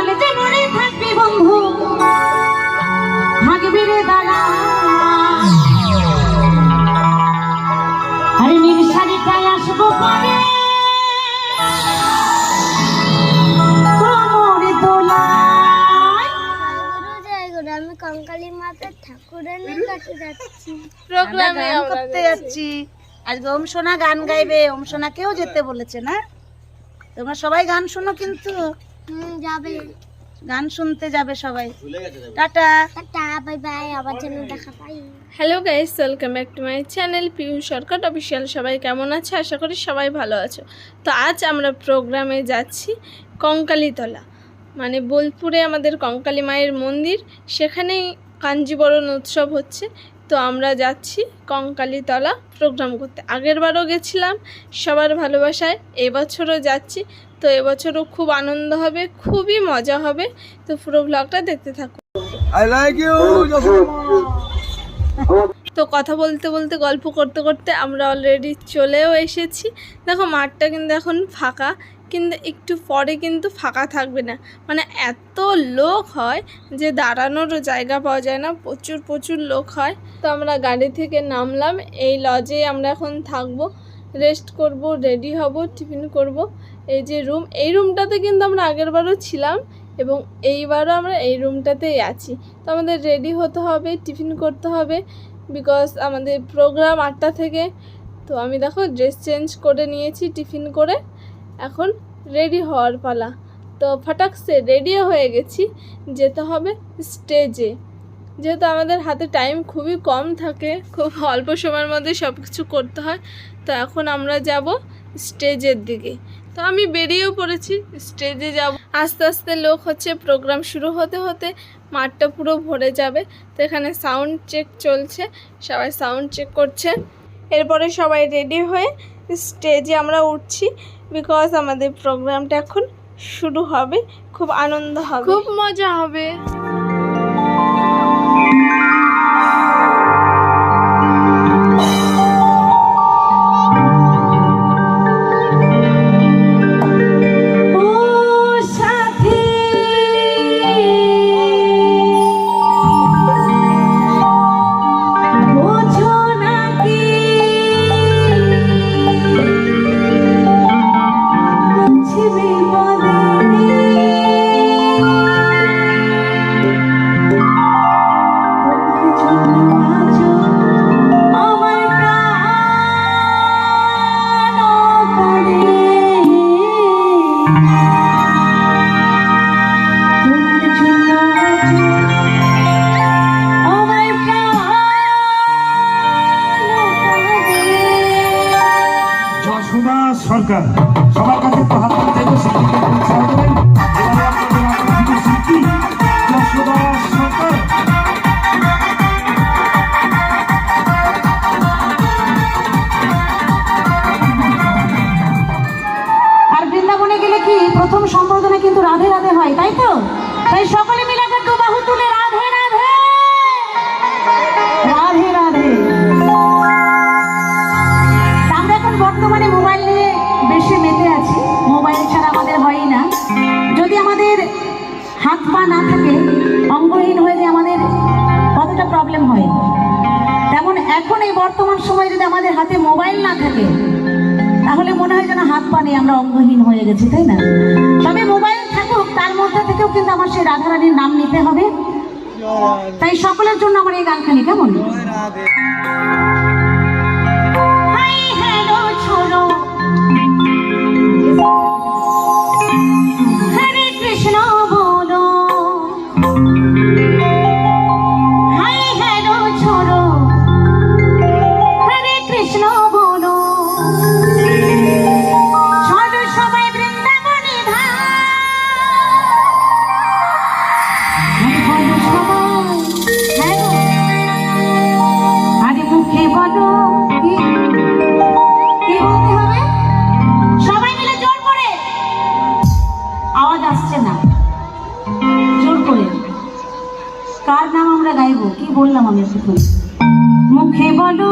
চিরকাল যে মনে থাকবি বন্ধু, থাকবি রে দাদা। আরে নীল শাড়িটায় আসবো পরে আমি কঙ্কালী মাতার ঠাকুরের কাছে যাচ্ছি, প্রোগ্রামে করতে যাচ্ছি। আজকে ওম সোনা গান গাইবে, ওম সোনাকেও যেতে বলেছে না? তোমরা সবাই গান শোনো কিন্তু। যাবে, গান শুনতে যাবে সবাই। টাটা টাটা, বাই বাই, আবার যেন দেখা পাই। Hello guys, welcome back to my channel Piu shortcut official. সবাই কেমন আছে? আশা করি সবাই ভালো আছো। তো আজ আমরা প্রোগ্রামে যাচ্ছি কঙ্কালীতলা, মানে বোলপুরে আমাদের কঙ্কালী মায়ের মন্দির, সেখানেই কাঞ্জিবরণ উৎসব হচ্ছে। তো আমরা যাচ্ছি কঙ্কালীতলা প্রোগ্রাম করতে। আগেরবারও গেছিলাম সবার ভালোবাসায়, এবছরও যাচ্ছি। তো এবছরও খুব আনন্দ হবে, খুবই মজা হবে। তো পুরো ব্লগটা দেখতে থাকুন। তো কথা বলতে বলতে গল্প করতে করতে আমরা অলরেডি চলেও এসেছি। দেখো মাঠটা কিন্তু এখন ফাঁকা, কিন্তু একটু পরে কিন্তু ফাঁকা থাকবে না। মানে এত লোক হয় যে দাঁড়ানোরও জায়গা পাওয়া যায় না, প্রচুর প্রচুর লোক হয়। তো আমরা গাড়ি থেকে নামলাম, এই লজে আমরা এখন থাকবো, রেস্ট করব, রেডি হব, টিফিন করব। এই যে রুম, এই রুমটাতে কিন্তু আমরা আগেরবারও ছিলাম এবং এইবারও আমরা এই রুমটাতেই আছি। তো আমাদের রেডি হতে হবে, টিফিন করতে হবে, বিকজ আমাদের প্রোগ্রাম 8টা থেকে। তো আমি দেখো ড্রেস চেঞ্জ করে নিয়েছি টিফিন করে, এখন রেডি হওয়ার পালা। তো ফটাকসে রেডিও হয়ে গেছি, যেতে হবে স্টেজে। যেহেতু আমাদের হাতে টাইম খুবই কম থাকে, খুব অল্প সময়ের মধ্যে সব কিছু করতে হয়। তো এখন আমরা যাব স্টেজের দিকে। তো আমি বেরিয়েও পড়েছি, স্টেজে যাব। আস্তে আস্তে লোক হচ্ছে, প্রোগ্রাম শুরু হতে হতে মাঠটা পুরো ভরে যাবে। তো এখানে সাউন্ড চেক চলছে, সবাই সাউন্ড চেক করছে। এরপরে সবাই রেডি হয়ে স্টেজে আমরা উঠছি, বিকজ আমাদের প্রোগ্রামটা এখন শুরু হবে। খুব আনন্দ হবে, খুব মজা হবে। সরকার সবার কাছে তো হাত চাইব, আর বৃন্দাবনে গেলে কি প্রথম সম্বোধনে কিন্তু রাধে রাধে হয়, তাই তো? তাই সকলে মিলে একবার দু বাহু তুলে রাধে রাধে রাধে রাধে। আমরা এখন বর্তমানে মোবাইল নিয়ে বেশি মেতে আছি, মোবাইল ছাড়া আমাদের হয়ই না। যদি আমাদের হাত পা না থাকে, অঙ্গহীন হয়ে যে আমাদের কতটা প্রবলেম হয়, তেমন এখন এই বর্তমান সময়ে যদি আমাদের হাতে মোবাইল না থাকে, তাহলে মনে হয় যেন হাত পা নেই, আমরা অঙ্গহীন হয়ে গেছি, তাই না? তবে মোবাইল থাকুক, তার মধ্যে থেকেও কিন্তু আমার সেই রাধারানীর নাম নিতে হবে। তাই সকলের জন্য আমার এই গানখানি কেমন? হরে কৃষ্ণ বলো, হাই হ্যালো ছোড়ো, হরে কৃষ্ণ বলো, চলো সবাই বৃন্দাবনে ধাম, আরে মুখে বলো, কি বলতে হবে? সবাই মিলে জোর করে, আওয়াজ আসছে না, জোর করে। কার নাম আমরা গাইবো? কি বললাম আমি এতক্ষণ? মুখে বলো